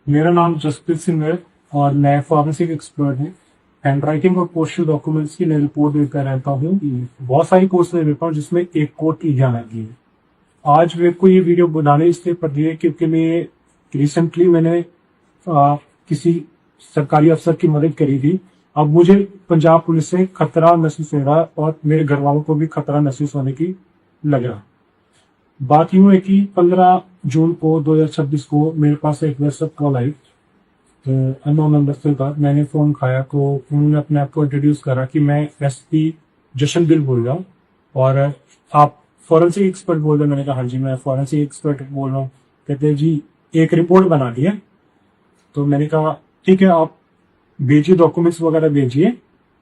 मेरा नाम जसप्रीत सिंह है और मैं फॉरेंसिक एक्सपर्ट हूँ। हैंड राइटिंग और पोस्टल डॉक्यूमेंट्स की मैं रिपोर्ट देकर रहता हूँ। बहुत सारी कोर्स में देता हूँ जिसमें एक कोर्ट की एग्जाम आती है। आज मेरे को ये वीडियो बनाने इसलिए पड़ी है क्योंकि मैं रिसेंटली मैंने किसी सरकारी अफसर की मदद करी थी। अब मुझे पंजाब पुलिस से खतरा महसूस हो रहा और मेरे घर वालों को भी खतरा महसूस होने की लग रहा। बात यूं है कि 15 जून को 2026 को मेरे पास एक व्हाट्सएप कॉल आई। अननोन नंबर से था। मैंने फोन खाया तो उन्होंने अपने आप को इंट्रोड्यूस करा कि मैं एसपी जशनदिल बोल रहा हूँ और आप फॉरेंसिक एक्सपर्ट बोल रहे हैं। मैंने कहा हाँ जी मैं फॉरेंसिक एक्सपर्ट बोल रहा हूँ। कहते हैं जी एक रिपोर्ट बनानी है। तो मैंने कहा ठीक है आप भेजिए, डॉक्यूमेंट्स वगैरह भेजिए,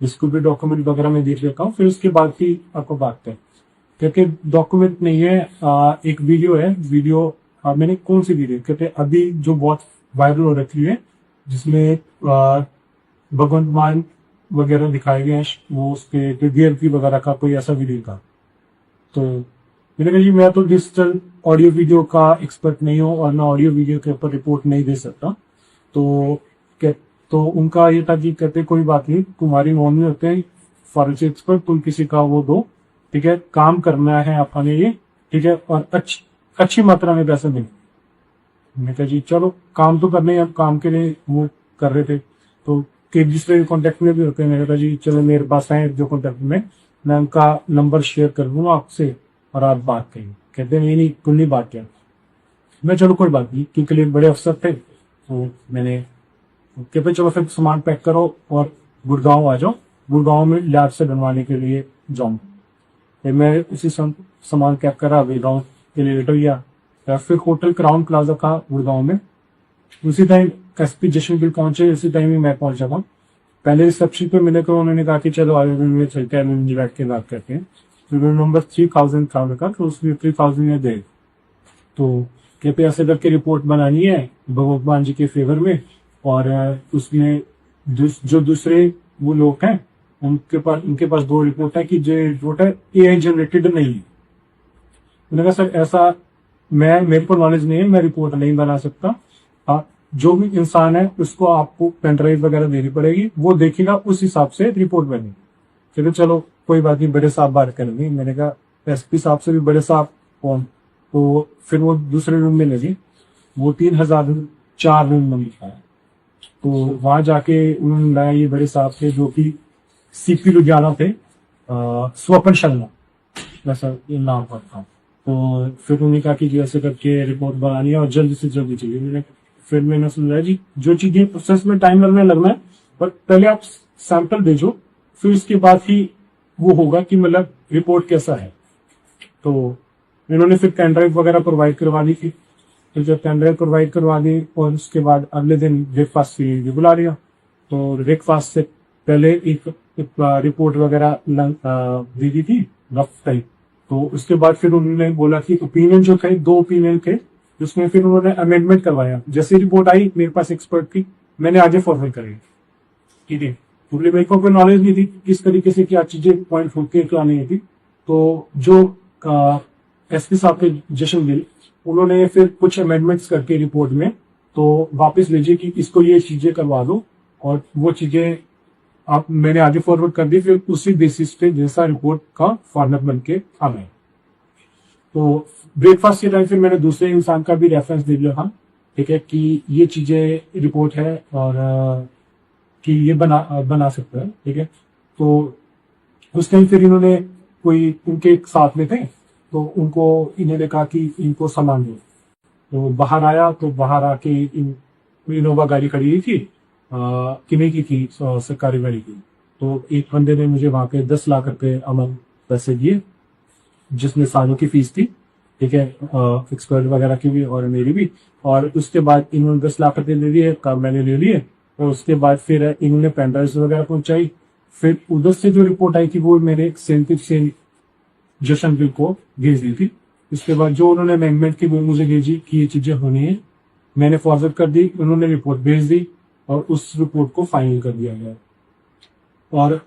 जिसको भी डॉक्यूमेंट वगैरह मैं देख लेता हूँ, फिर उसके बाद ही आपको बात करें। क्योंकि डॉक्यूमेंट नहीं है, एक वीडियो है। वीडियो मैंने कौन सी वीडियो कहते अभी जो बहुत वायरल हो रखी है जिसमें भगवंत मान वगैरह दिखाए गए हैं, वो उसके डीएलपी वगैरह का कोई ऐसा वीडियो था। तो मैंने कहा जी मैं तो डिजिटल ऑडियो वीडियो का एक्सपर्ट नहीं हूँ और मैं ऑडियो वीडियो के ऊपर रिपोर्ट नहीं दे सकता। तो उनका ये था कि कहते कोई बात नहीं, तुम्हारी नॉन में होते हैं फॉरेंसिक एक्सपर्ट, तुम किसी का वो दो, ठीक है, काम करना है अपने ये, ठीक है, और अच्छी मात्रा में पैसा देंगे। मैंने कहा जी चलो काम तो करने, अब काम के लिए वो कर रहे थे तो दूसरे कॉन्टेक्ट में भी होते हैं। मैंने कहा जी चलो मेरे पास आए जो कॉन्टेक्ट में, मैं उनका नंबर शेयर कर दूंगा आपसे और आप बात करेंगे। कहते नहीं कुल नहीं बात किया। मैं चलो कोई बात नहीं, क्योंकि लिए बड़े अफसर थे तो मैंने कहते चलो फिर सामान पैक करो और गुड़गांव आ जाओ, गुड़गांव में लैब से बनवाने के लिए जाऊँ। मैं उसी सामान पैक करा गुड़गांव के लिए लेटर गया। फिर होटल क्राउन प्लाजा था गुड़गांव में। उसी टाइम एसपी जशनदिल पहुंचे, उसी टाइम ही मैं पहुंचा था। पहले रिसेप्शन पे मिले तो उन्होंने कहा कि चलो आगे में चलते हैं, बैठ के बात करते हैं। तो नंबर 3000 था उनका, तो उसमें 3000 में दे। तो कहते ऐसे करके रिपोर्ट बनानी है भगवान जी के फेवर में, और उसमें जो दूसरे वो लोग हैं उनके पास दो रिपोर्ट है कि जो रिपोर्ट है एआई जनरेटेड नहीं है। उन्होंने कहा सर ऐसा मेरे को नॉलेज नहीं है, मैं रिपोर्ट नहीं बना सकता। जो भी इंसान है उसको आपको पेन ड्राइव वगैरह देनी पड़ेगी, वो देखेगा उस हिसाब से रिपोर्ट बनेगी। कहते चलो कोई बात नहीं, बड़े साहब बात करेंगे। मैंने कहा एसपी साहब से भी बड़े साहब कौन? तो फिर वो दूसरे रूम में लगी, वो 3004 रूम में लिखा है। तो वहां जाके उन्होंने लाया, ये बड़े साहब थे जो कि सीपी लुधियाना थे, स्वपन शर्मा वैसा ये नाम पर था। तो फिर उन्होंने कहा कि ऐसे करके रिपोर्ट बनानी है और जल्दी से जल्दी चाहिए। फिर मैंने समझा जी जो चीजें प्रोसेस में टाइम लगना है, पर पहले आप सैंपल भेजो, फिर उसके बाद ही वो होगा कि मतलब रिपोर्ट कैसा है। तो इन्होंने फिर पेन ड्राइव वगैरह प्रोवाइड करवा दी थी। फिर जब पेन ड्राइव प्रोवाइड करवा दी और उसके बाद अगले दिन ब्रेकफास्ट के लिए बुला लिया। तो ब्रेकफास्ट से पहले एक रिपोर्ट वगैरह दी दी थी रफ टाइप। तो उसके बाद फिर उन्होंने बोला कि ओपिनियन जो थे, 2 ओपिनियन थे, जिसमें फिर उन्होंने अमेंडमेंट करवाया। जैसे रिपोर्ट आई मेरे पास एक्सपर्ट थी, मैंने आगे फॉरवर्ड करी, ठीक है, क्योंकि मेरे को नॉलेज नहीं थी किस तरीके से क्या चीजें पॉइंट होके लानी थी। तो जो एसपी साहब थे जशनदिल, उन्होंने फिर कुछ अमेंडमेंट्स करके रिपोर्ट में तो वापस भेजी कि इसको ये चीजें करवा दो, और वो चीजें आप मैंने आगे फॉरवर्ड कर दी। फिर उसी बेसिस पे जैसा रिपोर्ट का फॉर्मेट बन के आ गए। तो ब्रेकफास्ट के टाइम फिर मैंने दूसरे इंसान का भी रेफरेंस दे दिया था, ठीक है, कि ये चीजें रिपोर्ट है और कि ये बना सकते हैं, ठीक है। तो उस टाइम फिर इन्होंने कोई उनके साथ में थे तो उनको इन्होंने कहा कि इनको सामान दो। तो बाहर आया तो बाहर आके इनोवा गाड़ी खड़ी हुई थी, किन्हीं की थी, सरकारी गाड़ी की। तो एक बंदे ने मुझे वहां पे 10 लाख रुपए अमन पैसे दिए, जिसमें सालों की फीस थी, ठीक है, एक्सपर्ट वगैरह की भी और मेरी भी। और उसके बाद इन्होंने 10 लाख रुपए दे दिए, काम मैंने ले लिए। और उसके बाद फिर इन्होंने पेन ड्राइव वगैरह पहुंचाई। फिर उधर से जो रिपोर्ट आई थी वो मेरे सेंटिव से जशनदिल को भेज दी थी। इसके बाद जो उन्होंने अमेंडमेंट की वो मुझे भेजी कि ये चीजें होनी है, मैंने फॉरवर्ड कर दी, उन्होंने रिपोर्ट भेज दी और उस रिपोर्ट को फाइनल कर दिया गया। और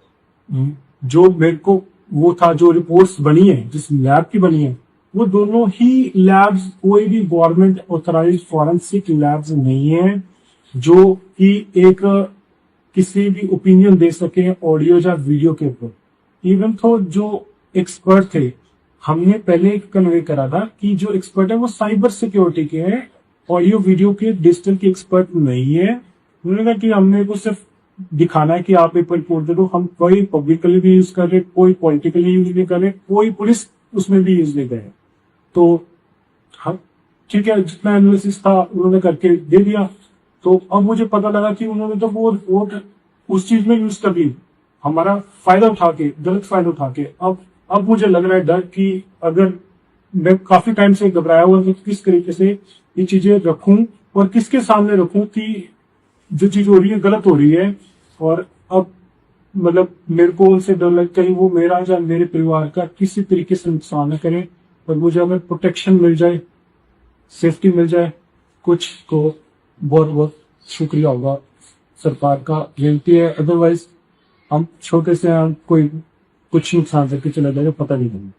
जो मेरे को वो था, जो रिपोर्ट्स बनी है जिस लैब की बनी है, वो दोनों ही लैब्स कोई भी गवर्नमेंट ऑथराइज्ड फॉरेंसिक लैब्स नहीं है। जो कि एक किसी भी ओपिनियन दे सके ऑडियो या वीडियो के ऊपर। इवन तो जो एक्सपर्ट थे, हमने पहले कन्वे करा था कि जो एक्सपर्ट है वो साइबर सिक्योरिटी के हैं, ऑडियो वीडियो के डिजिटल के एक्सपर्ट नहीं है। उन्होंने कहा कि हमने को सिर्फ दिखाना है कि आप पेपर रिपोर्ट दे दो, हम कोई पब्लिकली भी यूज कर रहे, कोई पॉलिटिकली यूज नहीं कर रहे, कोई पुलिस उसमें भी यूज नहीं कर रहे। तो हम ठीक है, जितना एनालिसिस था उन्होंने करके दे दिया। तो अब मुझे पता लगा कि उन्होंने तो वो रिपोर्ट उस चीज में यूज कर ली, हमारा फायदा उठा के, गलत फायदा उठा के। अब मुझे लग रहा है डर कि अगर मैं काफी टाइम से घबराया हुआ हूं, किस तरीके से ये चीजें रखूं और किसके सामने रखूं कि जो चीज हो रही है गलत हो रही है। और अब मतलब मेरे को उनसे डर लग, कहीं वो मेरा या मेरे परिवार का किसी तरीके से नुकसान न करे, और मुझे अगर प्रोटेक्शन मिल जाए, सेफ्टी मिल जाए कुछ, तो बहुत बहुत शुक्रिया होगा सरकार का, बेनती है। अदरवाइज हम छोटे से हम कोई कुछ नुकसान करके चला जाएगा, पता नहीं होगा।